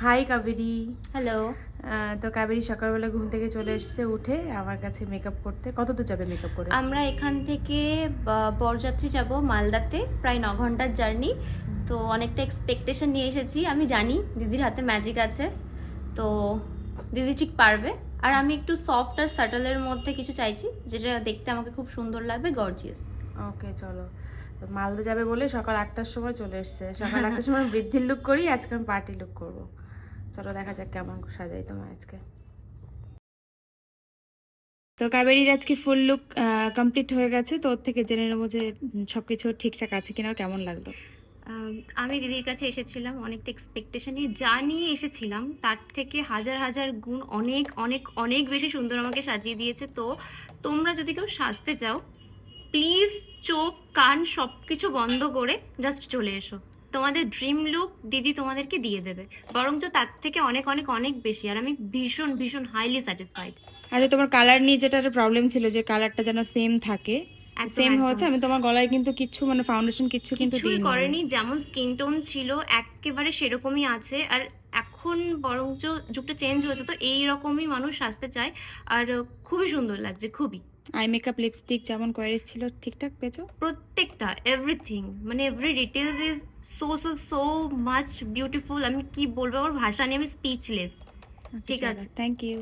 High Kaveri. Hello. তো কাবেরি সকালবেলা ঘুম থেকে চলে এসেছে উঠে আমার কাছে মেকআপ করতে। কত দূর যাবে মেকআপ করে? আমরা এখান থেকে বরযাত্রী যাব মালদাতে, প্রায় 9 ঘন্টার জার্নি। তো অনেকটা এক্সপেকটেশন নিয়ে এসেছি। আমি জানি দিদির হাতে ম্যাজিক আছে, তো দিদি ঠিক পারবে। আর আমি একটু সফট আর সাটলের মধ্যে কিছু চাইছি, যেটা দেখতে আমাকে খুব সুন্দর লাগবে, গর্জিয়াস। ওকে চলো। তো মালদা যাবে বলে সকাল 8টার সময় চলে এসেছে। সকাল 8টার সময় বৃদ্ধির লুক করি, আজকে আমি পার্টি লুক করবো। চলো দেখা যাক কেমন সাজাই তোমার আজকে। তো কাবেরির আজকে ফুল লুক কমপ্লিট হয়ে গেছে, তো ওর থেকে জেনে নেবো যে সবকিছু ঠিকঠাক আছে কিনা, কেমন লাগলো। আমি দিদির কাছে এসেছিলাম অনেকটা এক্সপেকটেশন নিয়ে, যা নিয়ে এসেছিলাম তার থেকে হাজার হাজার গুণ অনেক অনেক অনেক বেশি সুন্দর আমাকে সাজিয়ে দিয়েছে। তো তোমরা যদি কেউ সাজতে চাও, প্লিজ চোখ কান সব কিছু বন্ধ করে জাস্ট চলে এসো। তোমাদের ড্রিম লুক দিদি তোমাদেরকে দিয়ে দেবে, বরঞ্চ তার থেকে অনেক অনেক অনেক বেশি। আর আমি ভীষণ ভীষণ হাইলি স্যাটিসফাইড। আচ্ছা, তোমার কালার নিয়ে যেটা একটা প্রবলেম ছিল যে কালারটা যেন সেম থাকে, সেম হয়েছে? আমি তোমার গলায় কিন্তু কিচ্ছু মানে ফাউন্ডেশন কিচ্ছু কিন্তু কিছুই দিইনি। করেনি, যেমন স্কিন টোন ছিল একেবারে সেরকমই আছে। আর এখন বরঞ্চ যুগটা চেঞ্জ হয়েছে, তো এই রকমই মানুষ আসতে চায়। আর খুবই সুন্দর লাগছে, খুবই। আই মেকআপ লিপস্টিক যেমন কোয়ারিজ ছিল ঠিকঠাক পেয়েছো? প্রত্যেকটা এভরিথিং, মানে every details is so so so much beautiful. আমি কি বলবো, আমার ভাষা নিয়ে আমি স্পিচলেস। ঠিক আছে, থ্যাংক ইউ।